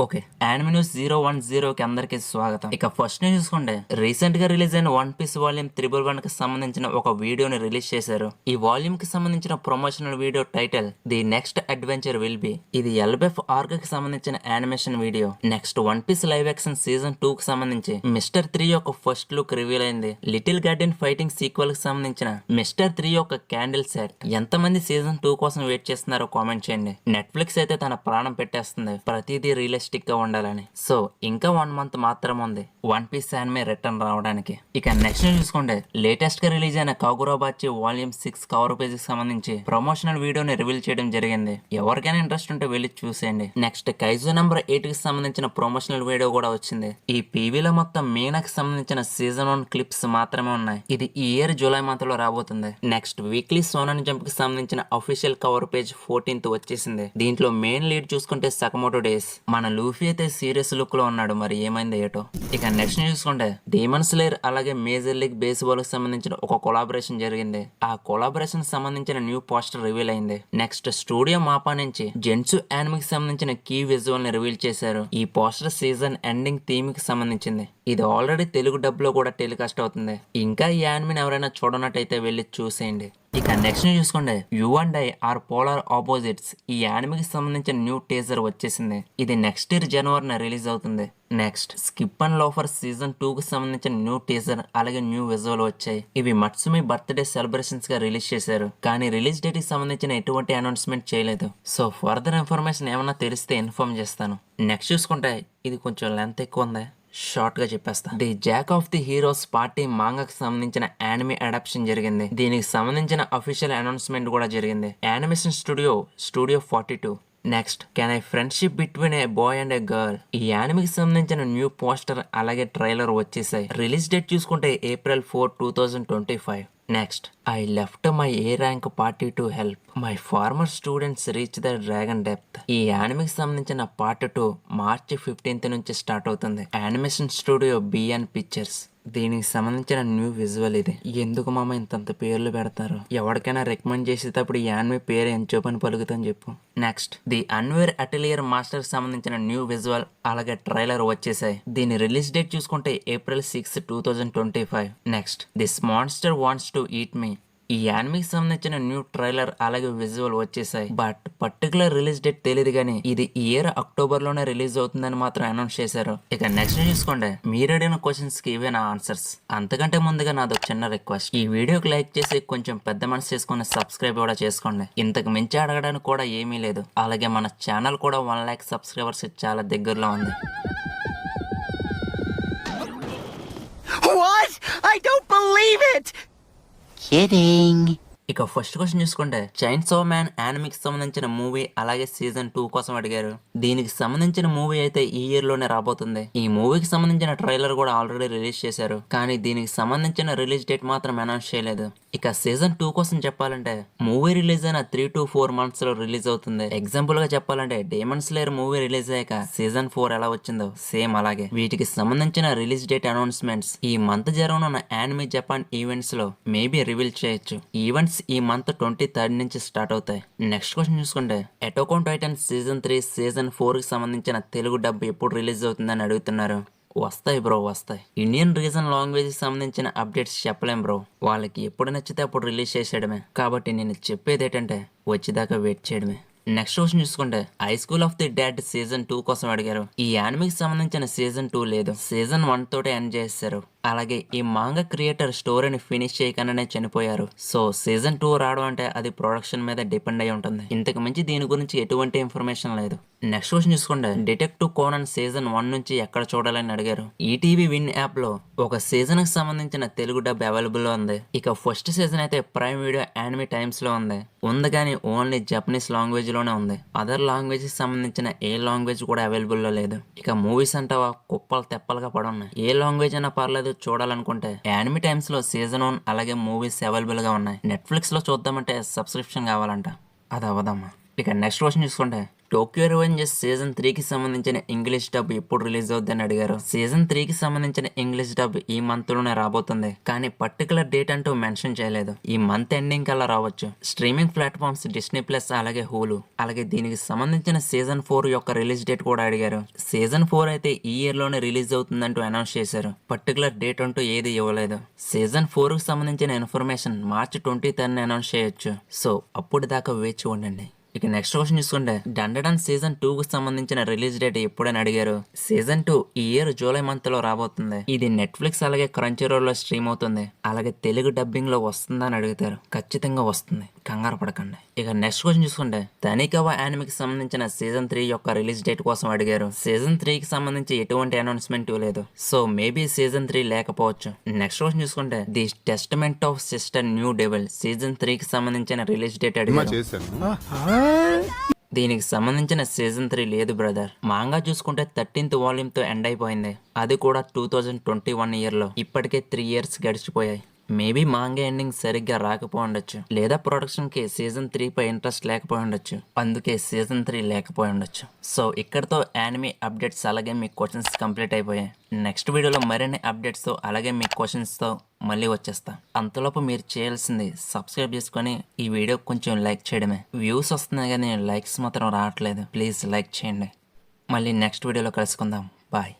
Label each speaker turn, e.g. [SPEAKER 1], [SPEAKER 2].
[SPEAKER 1] Okay, anime news 010కి అందరికీ స్వాగతం. ఇక ఫస్ట్ న్యూస్ చూసుకోండి. రీసెంట్ గా రిలీజ్ అయిన వన్ పీస్ వాల్యూమ్ 111 కి సంబంధించిన ఒక వీడియోని రిలీజ్ చేశారు. ఈ వాల్యూమ్ కి సంబంధించిన promotional video title the next adventure will be. ఇది ఎల్బెఫ్ ఆర్క్ కి సంబంధించిన animation video. Next One Piece live action season 2 కి సంబంధించి మిస్టర్ 3 యొక్క ఫస్ట్ లుక్ రివీల్ అయింది. లిటిల్ గార్డెన్ ఫైటింగ్ సీక్వెల్ కి సంబంధించిన మిస్టర్ 3 యొక్క క్యాండిల్ సెట్. ఎంతమంది సీజన్ 2 కోసం వెయిట్ చేస్తున్నారో కామెంట్ చేయండి. నెట్ఫ్లిక్స్ అయితే తన ప్రాణం పెట్టేస్తుంది ప్రతిదీ రియలిస్టిక్ గా ఉండాలని. సో ఇంకా 1 మంత్ మాత్రం ఉంది వన్ పీస్ యానిమే రిటర్న్ రావడానికి. ఇక నెక్స్ట్ చూసుకోండి. లేటెస్ట్ గా రిలీజ్ అయిన కాగురాబాచి వాల్యూమ్ 6 కవర్ పేజ్ కి సంబంధించి ప్రమోషనల్ వీడియోని రివీల్ చేయడం జరిగింది. ఎవరికైనా ఇంట్రెస్ట్ ఉంటే వెళ్ళి చూసేయండి. నెక్స్ట్ కైజో నెంబర్ 8 కి సంబంధించిన ప్రమోషనల్ వీడియో కూడా వచ్చింది. ఈ పీవీలో మొత్తం మీనాకి సంబంధించిన సీజన్ 1 క్లిప్స్ మాత్రమే ఉన్నాయి. ఇది ఈ ఇయర్ జూలై మంత్ లో రాబోతుంది. నెక్స్ట్ వీక్లీ సోనన్ జంప్ కి సంబంధించిన అఫీషియల్ కవర్ పేజ్ 14th వచ్చేసింది. దీంట్లో మెయిన్ లీడ్ చూసుకుంటే సకమోటో డేస్. మన లూఫీ అయితే సీరియస్ లుక్ లో ఉన్నాడు, మరి ఏమైంది ఏటో. ఇక నెక్స్ట్ చూసుకుంటే డీమన్ స్లేయర్ అలాగే మేజర్ లీగ్ బేస్బాల్ కి సంబంధించిన ఒక కొలాబరేషన్ జరిగింది. ఆ కొలాబరేషన్ సంబంధించిన న్యూ పోస్టర్ రివీల్ అయింది. నెక్స్ట్ స్టూడియో మాపా నుంచి జెన్సు యానిమే కి సంబంధించిన కీ విజువల్ ని రివీల్ చేశారు. ఈ పోస్టర్ సీజన్ ఎండింగ్ థీమ్ కి సంబంధించింది. ఇది ఆల్రెడీ తెలుగు డబ్ లో కూడా టెలికాస్ట్ అవుతుంది. ఇంకా ఈ యానిమేని ఎవరైనా చూడనట్టయితే వెళ్ళి చూసేయండి. ఇక నెక్స్ట్ చూసుకోండి. You and I are polar opposites. ఈ యానిమేకి సంబంధించిన న్యూ టీజర్ వచ్చేసింది. ఇది నెక్స్ట్ ఇయర్ జనవరిన రిలీజ్ అవుతుంది. Next Skip and Loafer season 2 కి సంబంధించిన న్యూ టీజర్ అలాగే న్యూ విజువల్ వచ్చాయి. ఇవి మట్సుమి బర్త్డే సెలబ్రేషన్స్ గా రిలీజ్ చేశారు. కానీ రిలీజ్ డేట్ కి సంబంధించిన ఎటువంటి అనౌన్స్మెంట్ చేయలేదు. సో ఫర్దర్ ఇన్ఫర్మేషన్ ఏమన్నా తెలిస్తే ఇన్ఫార్మ్ చేస్తాను. నెక్స్ట్ చూసుకుంటే ఇది కొంచెం లెంత్ ఎక్కువ ఉంది, షార్ట్ గా చెప్పేస్తా. The Jack of the Heroes party మాంగాకి సంబంధించిన యానిమే అడాప్షన్ జరిగింది. దీనికి సంబంధించిన అఫీషియల్ అనౌన్స్మెంట్ కూడా జరిగింది. Animation studio 42. Next can I friendship between a boy and a girl. ఈ యానిమేకి సంబంధించిన న్యూ పోస్టర్ అలాగే ట్రైలర్ వచ్చేసాయి. రిలీజ్ డేట్ చూసుకుంటే April 4, 2025. Next I left my A rank party to help my former students reach the dragon depth. ఈ యానిమేకి సంబంధించిన part 2 March 15th నుంచి స్టార్ట్ అవుతుంది. Animation studio BN pictures. దీనికి సంబంధించిన న్యూ విజువల్ ఇది. ఎందుకు మామ ఇంతంత పేర్లు పెడతారు? ఎవరికైనా రికమెండ్ చేసేటప్పుడు ఈ యానిమే పేరు ఎంచోపని పలుకుతాని చెప్పు. నెక్స్ట్ ది అన్వేర్ అటెలియర్ మాస్టర్ సంబంధించిన న్యూ విజువల్ అలాగే ట్రైలర్ వచ్చేసాయి. దీని రిలీజ్ డేట్ చూసుకుంటే April 6, 2025. Next this monster wants to eat మీ. ఈ యానిమేకి సంబంధించిన న్యూ ట్రైలర్ అలాగే విజువల్ వచ్చేసాయి. బట్ పర్టికులర్ రిలీజ్ డేట్ తెలియదు కానీ ఇది ఈ ఇయర్ అక్టోబర్ లోనే రిలీజ్ అవుతుందని మాత్రం అనౌన్స్ చేశారు. ఇక నెక్స్ట్ చూసుకోండి. మీరు అడిగిన క్వశ్చన్స్ కి ఇవే నా ఆన్సర్స్. అంతకంటే ముందుగా నాది ఒక చిన్న రిక్వెస్ట్. ఈ వీడియోకి లైక్ చేసి కొంచెం పెద్ద మనసు చేసుకుని సబ్స్క్రైబ్ కూడా చేసుకోండి. ఇంతకు మించి అడగడానికి కూడా ఏమీ లేదు. అలాగే మన ఛానల్ కూడా 1 lakh సబ్స్క్రైబర్స్ చాలా దగ్గరలో ఉంది.
[SPEAKER 2] What? I don't believe it! Kidding.
[SPEAKER 1] ఇక ఫస్ట్ క్వశ్చన్ చూసుకుంటే చైన్సా మ్యాన్ యానిమేకి సంబంధించిన మూవీ అలాగే సీజన్ 2 కోసం అడిగారు. దీనికి సంబంధించిన మూవీ అయితే ఈ ఇయర్ లోనే రాబోతుంది. ఈ మూవీకి సంబంధించిన ట్రైలర్ కూడా ఆల్రెడీ రిలీజ్ చేశారు. కానీ దీనికి సంబంధించిన రిలీజ్ డేట్ మాత్రం అనౌన్స్ చేయలేదు. ఇక సీజన్ 2 కోసం చెప్పాలంటే మూవీ రిలీజ్ అయిన 3 to 4 months లో రిలీజ్ అవుతుంది. ఎగ్జాంపుల్ గా చెప్పాలంటే డీమన్ స్లేయర్ మూవీ రిలీజ్ అయ్యాక సీజన్ 4 ఎలా వచ్చిందో సేమ్ అలాగే వీటికి సంబంధించిన రిలీజ్ డేట్ అనౌన్స్మెంట్స్ ఈ మంత్ జరగనున్న యానిమే జపాన్ ఈవెంట్స్ లో మేబీ రివీల్ చేయొచ్చు. ఈవెంట్స్ ఈ మంత్ 23rd నుంచి స్టార్ట్ అవుతాయి. నెక్స్ట్ క్వశ్చన్ చూసుకుంటే attack on Titan season 3 season 4 కి సంబంధించిన తెలుగు డబ్ ఎప్పుడు రిలీజ్ అవుతుందని అడుగుతున్నారు. వస్తాయి బ్రో, వస్తాయి. ఇండియన్ రీజన్ లాంగ్వేజ్ కి సంబంధించిన అప్డేట్స్ చెప్పలేం బ్రో. వాళ్ళకి ఎప్పుడు నచ్చితే అప్పుడు రిలీజ్ చేసేయడమే. కాబట్టి నేను చెప్పేది ఏంటంటే వచ్చేదాకా వెయిట్ చేయడమే. నెక్స్ట్ క్వశ్చన్ చూసుకుంటే I school of the dead season 2 కోసం అడిగారు. ఈ యానిమేకి సంబంధించిన సీజన్ 2 లేదు, సీజన్ 1 తోటే ఎండ్ చేశారు. అలాగే ఈ మాంగా క్రియేటర్ స్టోరీని ఫినిష్ చేయకుండానే చనిపోయారు. సో సీజన్ 2 రావడం అంటే అది ప్రొడక్షన్ మీద డిపెండ్ అయి ఉంటుంది. ఇంతకు మించి దీని గురించి ఎటువంటి ఇన్ఫర్మేషన్ లేదు. నెక్స్ట్ క్వశ్చన్ చూసుకుంటే డిటెక్టివ్ కోనన్ సీజన్ 1 నుంచి ఎక్కడ చూడాలని అడిగారు. ఈటీవీ విన్ యాప్ లో ఒక సీజన్ కి సంబంధించిన తెలుగు డబ్ అవైలబుల్ లో ఉంది. ఇక ఫస్ట్ సీజన్ అయితే ప్రైమ్ వీడియో యానిమే టైమ్స్ లో ఉంది కానీ ఓన్లీ జపనీస్ లాంగ్వేజ్ లోనే ఉంది. అదర్ లాంగ్వేజ్ కి సంబంధించిన ఏ లాంగ్వేజ్ కూడా అవైలబుల్ లో లేదు. ఇక మూవీస్ అంటావా కుప్పలు తెప్పలుగా పడున్నాయి. ఏ లాంగ్వేజ్ అయినా పర్లేదు చూడాలనుకుంటే యానిమే టైమ్స్ లో సీజన్ 1 అలాగే మూవీస్ అవైలబుల్ గా ఉన్నాయి. నెట్ఫ్లిక్స్ లో చూద్దామంటే సబ్స్క్రిప్షన్ కావాలంట, అది అవ్వదమ్మా. ఇక నెక్స్ట్ క్వశ్చన్ చూసుకుంటే టోక్యో రివెంజర్స్ సీజన్ 3 కి సంబంధించిన ఇంగ్లీష్ డబ్ ఎప్పుడు రిలీజ్ అవుద్దని అడిగారు. సీజన్ 3 కి సంబంధించిన ఇంగ్లీష్ డబ్ ఈ మంత్ లోనే రాబోతుంది, కానీ పర్టికులర్ డేట్ అంటూ మెన్షన్ చేయలేదు. ఈ మంత్ ఎండింగ్ కల్లా రావచ్చు. స్ట్రీమింగ్ ప్లాట్ఫామ్స్ డిస్నీ ప్లస్ అలాగే హూలు. అలాగే దీనికి సంబంధించిన సీజన్ 4 యొక్క రిలీజ్ డేట్ కూడా అడిగారు. సీజన్ 4 అయితే ఈ ఇయర్ లోనే రిలీజ్ అవుతుందంటూ అనౌన్స్ చేశారు. పర్టికులర్ డేట్ అంటూ ఏది ఇవ్వలేదు. సీజన్ 4 కి సంబంధించిన ఇన్ఫర్మేషన్ మార్చి 23 అనౌన్స్ చేయొచ్చు. సో అప్పుడు దాకా వేచి ఉండండి. ఇక నెక్స్ట్ క్వశ్చన్ చూసుకుంటే డండడన్ సీజన్ 2 కు సంబంధించిన రిలీజ్ డేట్ ఎప్పుడని అడిగారు. సీజన్ 2 ఈ ఇయర్ జూలై మంత్ లో రాబోతుంది. ఇది నెట్ఫ్లిక్స్ అలాగే క్రంచీరోల్ లో స్ట్రీమ్ అవుతుంది. అలాగే తెలుగు డబ్బింగ్ లో వస్తుందని అడుగుతారు. ఖచ్చితంగా వస్తుంది, కంగారు పడకండి. ఇక నెక్స్ట్ క్వశ్చన్ చూసుకుంటే తనికవా యానిమేకి సంబంధించిన సీజన్ 3 యొక్క రిలీజ్ డేట్ కోసం అడిగారు. సీజన్ 3 కి సంబంధించి ఎటువంటి అనౌన్స్మెంట్ లేదు. సో మేబీ సీజన్ 3 లేకపోవచ్చు. నెక్స్ట్ క్వశ్చన్ చూసుకుంటే the testament of sister new devil season 3 కి సంబంధించిన రిలీజ్ డేట్ అడిగారు. దీనికి సంబంధించిన సీజన్ 3 లేదు బ్రదర్. మాంగా చూసుకుంటే 13th వాల్యూమ్ తో ఎండ్ అయిపోయింది. అది కూడా 2021 ఇయర్ లో. ఇప్పటికే 3 years గడిచిపోయాయి. మేబీ మాంగా ఎండింగ్ సరిగ్గా రాకపోయి ఉండొచ్చు, లేదా ప్రొడక్షన్ కి సీజన్ 3 పై ఇంట్రెస్ట్ లేకపోయి ఉండొచ్చు. అందుకే సీజన్ 3 లేకపోయి ఉండొచ్చు. సో ఇక్కడతో యానిమే అప్డేట్స్ అలాగే మీ క్వశ్చన్స్ కంప్లీట్ అయిపోయాయి. నెక్స్ట్ వీడియోలో మరిన్ని అప్డేట్స్ తో అలాగే మీ క్వశ్చన్స్ తో మళ్ళీ వచ్చేస్తా. అంతలోపు మీరు చేయాల్సింది సబ్స్క్రైబ్ చేసుకొని ఈ వీడియో కొంచెం లైక్ చేయడమే. వ్యూస్ వస్తున్నాయి కానీ లైక్స్ మాత్రం రావట్లేదు. ప్లీజ్ లైక్ చేయండి. మళ్ళీ నెక్స్ట్ వీడియోలో కలుసుకుందాం. బాయ్.